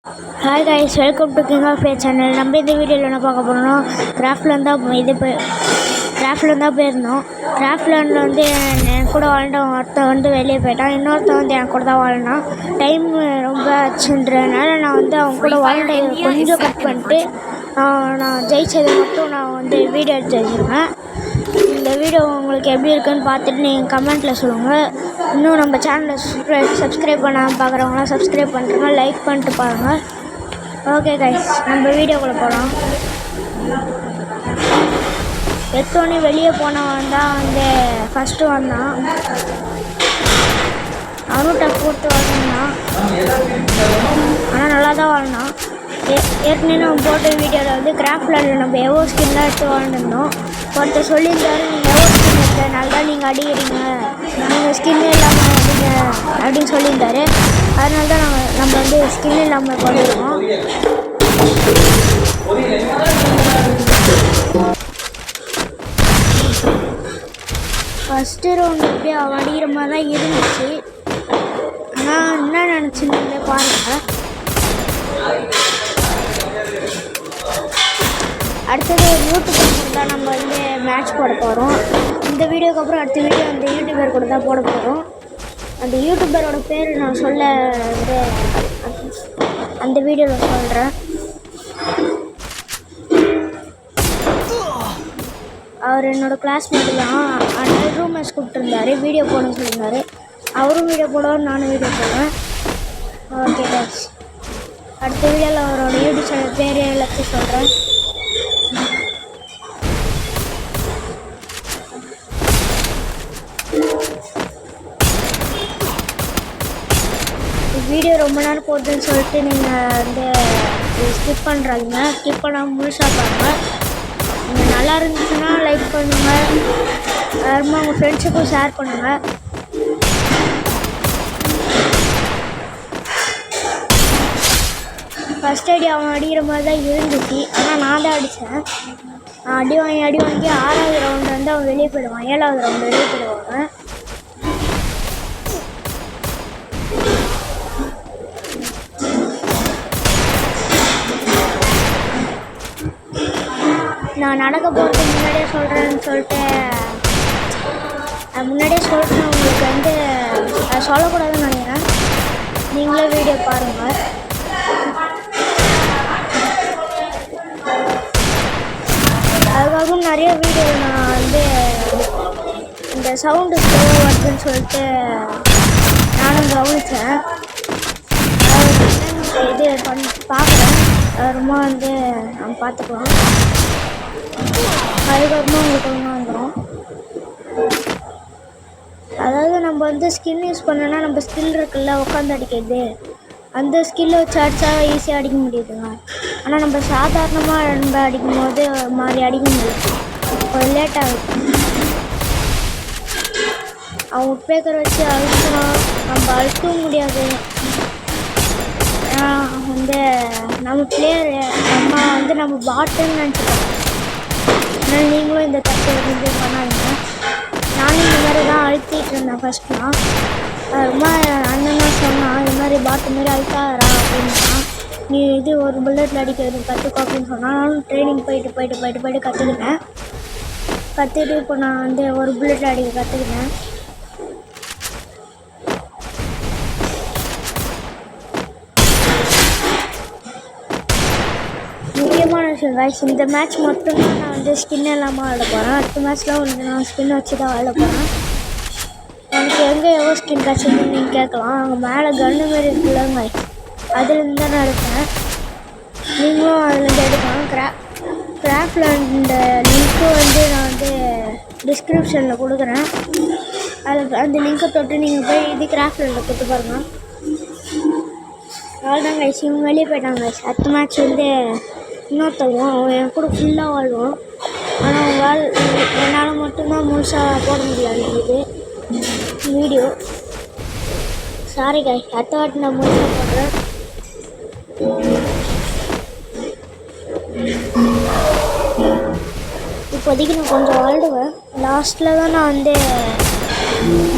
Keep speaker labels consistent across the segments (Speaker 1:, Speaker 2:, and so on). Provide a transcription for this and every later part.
Speaker 1: Hi guys, welcome to King of Play channel. நம்ம இந்த வீடியோவில் என்ன பார்க்க போகிறோம்னா கிராஃப்ட்லேருந்து தான் போயிருந்தோம். கிராஃப்ட்லேண்டில் வந்து என் கூட வாழ்ந்தவன் ஒருத்தன் வந்து வெளியே போயிட்டான். இன்னொருத்தன் வந்து என் கூட தான் வாழ்ந்தான். டைம் ரொம்ப ஆச்சுன்றதுனால நான் வந்து அவன் கூட வாழ்ந்த கொஞ்சம் கட் பண்ணிட்டு நான் ஜெயிச்சதை மட்டும் நான் வந்து வீடியோ எடுத்து வச்சுருக்கேன். இந்த வீடியோ உங்களுக்கு எப்படி இருக்குன்னு பார்த்துட்டு நீங்கள் கமெண்ட்டில் சொல்லுங்கள். இன்னும் நம்ம சேனலை சப்ஸ்கிரைப் பண்ணாமல் பார்க்குறவங்களாம் சப்ஸ்கிரைப் பண்ணுறங்க, லைக் பண்ணிட்டு பாருங்கள். ஓகே கைஸ், நம்ம வீடியோக்குள்ளே போகலாம். எடுத்தோடனே வெளியே போனவன் தான் வந்து ஃபஸ்ட்டு வந்தான். அவனும் டஃப் கொடுத்து வாழ்ந்தான், ஆனால் நல்லா தான் வாழ்ந்தான். ஏற்கனவே நம்ம போட்ட வீடியோவில் வந்து கிராஃப்ட்லேண்டில் நம்ம எவோ ஸ்கின்லாம் எடுத்து வாழ்ந்துருந்தோம். ஒருத்தர் சொல்லியிருந்தாரு, நீங்கள் எவோ ஸ்கின் எடுத்தனால தான் நீங்கள் அடிக்கிறீங்க, நீங்கள் ஸ்கின்னே இல்லாமல் அடிங்க அப்படின்னு சொல்லியிருந்தாரு. அதனால தான் நம்ம வந்து ஸ்கின் இல்லாமல் கொண்டுருக்கோம். ஃபஸ்ட்டு ரவுண்ட் அப்படியே அடிக்கிற மாதிரி தான் இருந்துச்சு. ஆனால் என்ன நினச்சின்னு பாருங்கள். அடுத்தது ஒரு யூடியூபர் தான் நம்ம வந்து மேட்ச் போட போகிறோம். இந்த வீடியோக்கு அப்புறம் அடுத்த வீடியோ அந்த யூடியூபர் கூட தான் போட போகிறோம். அந்த யூடியூபரோட பேர் நான் சொல்ல வந்து அந்த வீடியோவில் சொல்கிறேன். அவர் என்னோடய கிளாஸ்மேட்டு தான். அதனால ரூம்மேட்ஸ் கூப்பிட்டுருந்தாரு, வீடியோ போடணும்னு சொல்லியிருந்தாரு. அவரும் வீடியோ போடுவார், நானும் வீடியோ போடுவேன். ஓகே கைஸ், அடுத்த வீடியோவில் அவரோட யூடியூப் சேனல் பேர் எல்லாத்தையும் சொல்கிறேன். வீடியோ ரொம்ப நேரம் போகுதுன்னு சொல்லிட்டு நீங்கள் வந்து ஸ்கிப் பண்ணுறாங்க. ஸ்கிப் பண்ணாமல் முழுசாக பாருங்கள். நீங்கள் நல்லா இருந்துச்சுன்னா லைக் பண்ணுங்கள், வேறுமா உங்கள் ஃப்ரெண்ட்ஸுக்கும் ஷேர் பண்ணுங்கள். ஃபஸ்ட் அடி அவன் அடிக்கிற மாதிரி தான் இருந்துச்சு, ஆனால் நான் தான் அடித்தேன். அடி வாங்கி 6வது ரவுண்டு வந்து அவன் வெளியே போயிடுவான், 7வது ரவுண்டு வெளியே போயிடுவாங்க. நான் நடக்க போகிறதுக்கு முன்னாடியே சொல்கிறேன்னு சொல்லிட்டு உங்களுக்கு வந்து சொல்லக்கூடாதுன்னு நினைக்கிறேன். நீங்களே வீடியோ பாருங்கள். அதுக்காகவும் நிறைய வீடியோ நான் வந்து இந்த சவுண்டு ஸ்லோ வருதுன்னு சொல்லிட்டு நானும் கவனித்தேன். இது பார்க்குறேன், ரொம்ப வந்து நம்ம பார்த்துக்கலாம். அதுக்கப்புறமா உங்களுக்கு ஒன்றா வந்துடும். அதாவது நம்ம வந்து ஸ்கின் யூஸ் பண்ணோன்னா நம்ம ஸ்கில் இருக்குல்ல உட்காந்து அடிக்கிறது, அந்த ஸ்கில்லை வச்சு அடித்தா ஈஸியாக அடிக்க முடியுதுங்க. ஆனால் நம்ம சாதாரணமாக நம்ம அடிக்கும் போது மாதிரி அடிக்க முடியாது, கொஞ்சம் லேட் ஆகுது. அவன் உட்பேக்கரை வச்சு அழுத்துறோம், நம்ம அழுத்தவும் முடியாது. வந்து நம்ம பிளேயரு நம்ம பாட்டுன்னு நினச்சிட்டோம். அதனால் நீங்களும் இந்த தப்பு வந்து பண்ணாதீங்க. நானும் இந்த மாதிரி தான் அழுத்திட்டு இருந்தேன் ஃபஸ்ட்லாம். ரொம்ப அண்ணன் சொன்னான், இது மாதிரி பாட்டு மாரி அழுத்தாதரா அப்படின்னா, நீ இது ஒரு புல்லட்டில் அடிக்கிறது கற்றுக்கோ அப்படின்னு சொன்னால் நானும் ட்ரைனிங் போயிட்டு கற்றுக்கிட்டு இப்போ நான் வந்து ஒரு புல்லட்டில் அடிக்க கற்றுக்கிட்டேன். முக்கியமான விஷயம் கைஸ், இந்த மேட்ச் மட்டும்தான் நான் வந்து ஸ்கின் இல்லாமல் விளாட போகிறேன். அடுத்த மேட்ச்சில் வந்து நான் ஸ்கின் வச்சு தான் விளாட போகிறேன். எனக்கு எங்கே எவ்வளோ ஸ்கின் கிடச்சிதுன்னு நீங்கள் கேட்கலாம். அங்கே மேலே கன்று மாரி இருக்குல்லங்க, அதுலேருந்து தான் நான் எடுப்பேன். நீங்களும் அதுலேருந்து எடுக்கலாம். கிராஃப்ட்லேண்ட் லிங்க்கு வந்து நான் வந்து டிஸ்கிரிப்ஷனில் கொடுக்குறேன். அதில் அந்த லிங்க்கை தொட்டு நீங்கள் போய் இது கிராஃப்ட்லேண்டில் கொடுத்து பாருங்கள். அவ்வளோதான் கைஸ், இவங்க வெளியே போயிட்டாங்க கைஸ். அடுத்த மேட்ச் வந்து இன்னொருத்தவங்க அவன் என் கூட ஃபுல்லாக வாழ்வான். ஆனால் என்னால் மட்டும்தான் முழுசாக போட முடியாது இது வீடியோ. சாரி கைஸ், அடுத்த வாட்டி நான் முழுசாக போடுறேன். இப்போதைக்கு நான் கொஞ்சம் வாழ்டுவேன், லாஸ்ட்டில் தான் நான் வந்து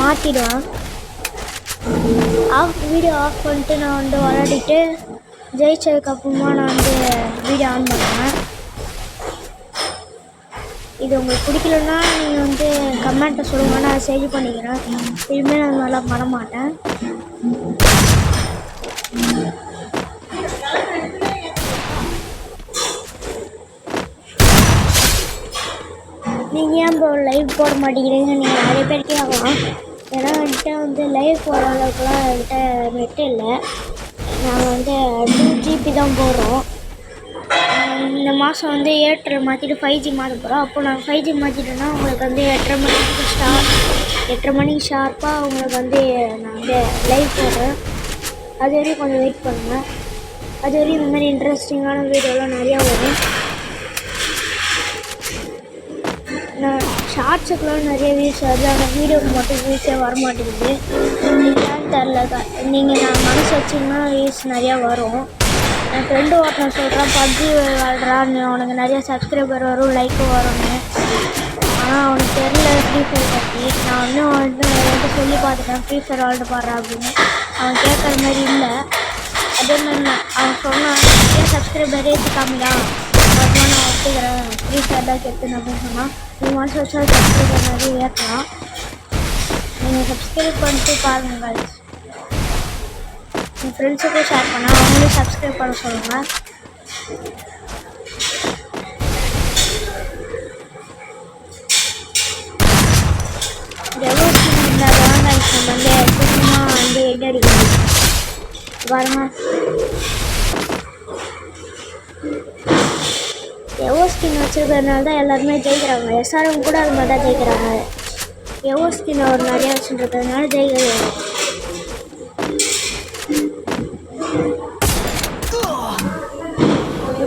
Speaker 1: மாற்றிடுவேன். வீடியோ ஆஃப் பண்ணிட்டு நான் வந்து விளையாடிட்டு ஜெயிச்சதுக்கப்புறமா நான் வந்து வீடியோ ஆன் பண்ணுவேன். இது உங்களுக்கு பிடிக்கலன்னா நீங்கள் வந்து கமெண்ட்டை சொல்லுங்கள், நான் சேவ் பண்ணிக்கிறேன். இனிமேல் நான் நல்லா பண்ண மாட்டேன். நீங்கள் ஏன் இப்போ லைவ் போட மாட்டேங்கிறீங்க நீங்கள் நிறைய பேர் கேட்கலாம். ஏன்னா என்கிட்ட வந்து லைவ் போடுற அளவுக்குலாம் என்கிட்ட நெட்டு இல்லை. நாங்கள் வந்து 2 GB தான் போடுறோம். இந்த மாதம் வந்து ஏர்டெல் மாற்றிட்டு 5G மாற்ற போகிறோம். அப்போ நான் 5G மாற்றிட்டேன்னா உங்களுக்கு வந்து 8:30 மணிக்கு ஷார்ப்பாக உங்களுக்கு வந்து நான் வந்து லைவ் போடுறேன். அது வரையும் கொஞ்சம் வெயிட் பண்ணுங்கள். அது வரையும் இந்த மாதிரி இன்ட்ரெஸ்டிங்கான வீடியோலாம் நிறையா வரும். நான் ஷார்ட்ஸுக்கெலாம் நிறைய வியூஸ் வருது, அந்த வீடியோக்கு மட்டும் வியூஸே வரமாட்டேங்குது. என்னன்னு தெரில. நீங்கள் நான் மனசு வச்சிங்கன்னா வியூஸ் நிறையா வரும். என் ஃப்ரெண்டு ஒருத்தன் சொல்கிறான், PUBG விளாட்றான்னு அவனுக்கு நிறைய சப்ஸ்கிரைபர் வரும், லைக்கும் வரும்னு. ஆனால் அவனுக்கு தெரில ஃப்ரீ ஃபயர் பற்றி. நான் இன்னும் வந்து சொல்லி பார்த்துட்டேன் ஃப்ரீ ஃபயர் விளாண்டு பாடுறா அப்படின்னு. அவன் கேட்குற மாதிரி இல்லை. அதே மாதிரி அவன் சொன்னான், ஏன் சப்ஸ்கிரைபர் ஏற்றிக்காமடா அதுமா நான் ஒத்துக்கிறேன், ஃப்ரீ ஃபயர் தான் கெத்துன்னு அப்படின்னு சொன்னான். நீ மாதம் வச்சா சப்ஸ்கிரைபர் நிறைய ஏற்றலாம். நீங்கள் சப்ஸ்கிரைப் பண்ணிட்டு பாருங்கள். என் ஃப்ரெண்ட்ஸுக்கும் ஷேர் பண்ணேன், அவங்களும் சப்ஸ்கிரைப் பண்ண சொல்லுங்கள். எவ்வளோ ஸ்கின் இருந்தால் வாங்க நம்ம வந்து சீக்கிரமாக வந்து ஹெட் அடிக்கணும் பாருங்க. எவ்வளோ ஸ்கின் வச்சுருக்கிறதுனால தான் எல்லாருமே ஜெயிக்கிறாங்க. SRM கூட அது மாதிரி தான் ஜெயிக்கிறாங்க. எவ்வளோ ஸ்கின் அவர் நிறையா வச்சுருக்கிறதுனால ஜெயிக்கிறாங்க.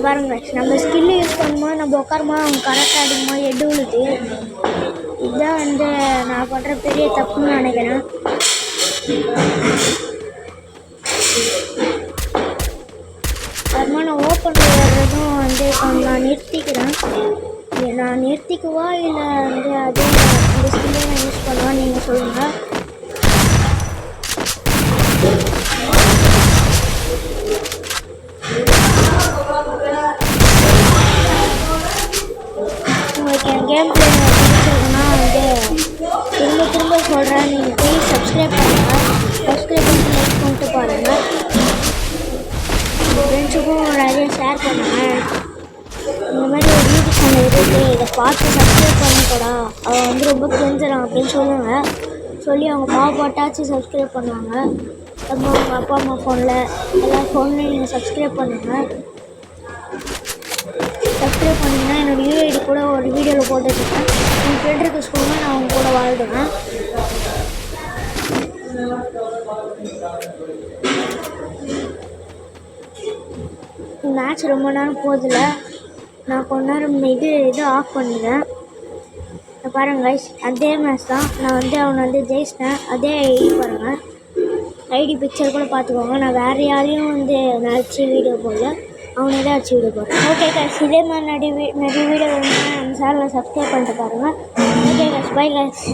Speaker 1: பாருங்க, நம்ம ஸ்கில்லு யூஸ் பண்ணும்போது நம்ம உட்காரும்போது அவங்க கரெக்டாக அடிக்கும்போது எட்டு விழுது. இதுதான் வந்து நான் பண்ணுற பெரிய தப்புன்னு நினைக்கிறேன். அதுமாதிரி நான் ஓப்பன் வர்றதும் வந்து நான் நிறுத்திக்கிறேன். நான் நிறுத்திக்குவா இல்லை வந்து அதே இந்த ஸ்கில்லே நான் யூஸ் பண்ணுவா நீங்கள் சொல்லுங்கள். உங்களுக்கு என் கேம் பிளே பிடிச்சதுன்னா வந்து திரும்ப சொல்கிறேன், நீங்கள் போய் சப்ஸ்கிரைப் பண்ணுங்கள். சப்ஸ்கிரைப் பண்ணிட்டு லைக் பண்ணிட்டு பாருங்கள். ஃப்ரெண்ட்ஸுக்கும் நிறைய ஷேர் பண்ணுங்கள். இந்த மாதிரி ஒரு யூடியூப் சேனல் இருக்குது, இதை பார்த்து சப்ஸ்கிரைப் பண்ணிக்கூடா, அவள் வந்து ரொம்ப தெரிஞ்சிடறான் அப்படின்னு சொல்லுங்கள். சொல்லி அவங்க பாப்பாட்டாச்சும் சப்ஸ்கிரைப் பண்ணுவாங்க. அப்புறம் அவங்க அப்பா அம்மா ஃபோனில் எல்லா ஃபோன்லையும் நீங்கள் சப்ஸ்கிரைப் பண்ணுங்கள். சப்ஸ்கிரைப் பண்ணிங்கன்னா என்னோடய UID கூட ஒரு வீடியோவில் போட்டுருக்கேன். என் ஃப்ரெண்டுக்கு சொல்லுங்கள், நான் அவங்க கூட வாழ்ந்துவேன். மேட்ச் ரொம்ப நேரம் போதில்லை, நான் கொஞ்ச நேரம் இது ஆஃப் பண்ணிடுறேன். பாருங்கள் கைஸ், அதே மேட்ச் தான். நான் வந்து அவனை வந்து ஜெயிச்சிட்டேன். அதே ஐடி பாருங்கள், ஐடி பிக்சர் கூட பார்த்துக்கோங்க. நான் வேறு யாரையும் வந்து நான் அடிச்சு வீடியோ போடல, அவனே தான் அடிச்சு வீடியோ போடுறேன். ஓகே கைஸ், இதே மாதிரி நிறைய வீடியோ வேணும்னா நம்ம சேனலை சப்ஸ்கிரைப் பண்ணிட்டு பாருங்கள். Okay guys, bye guys.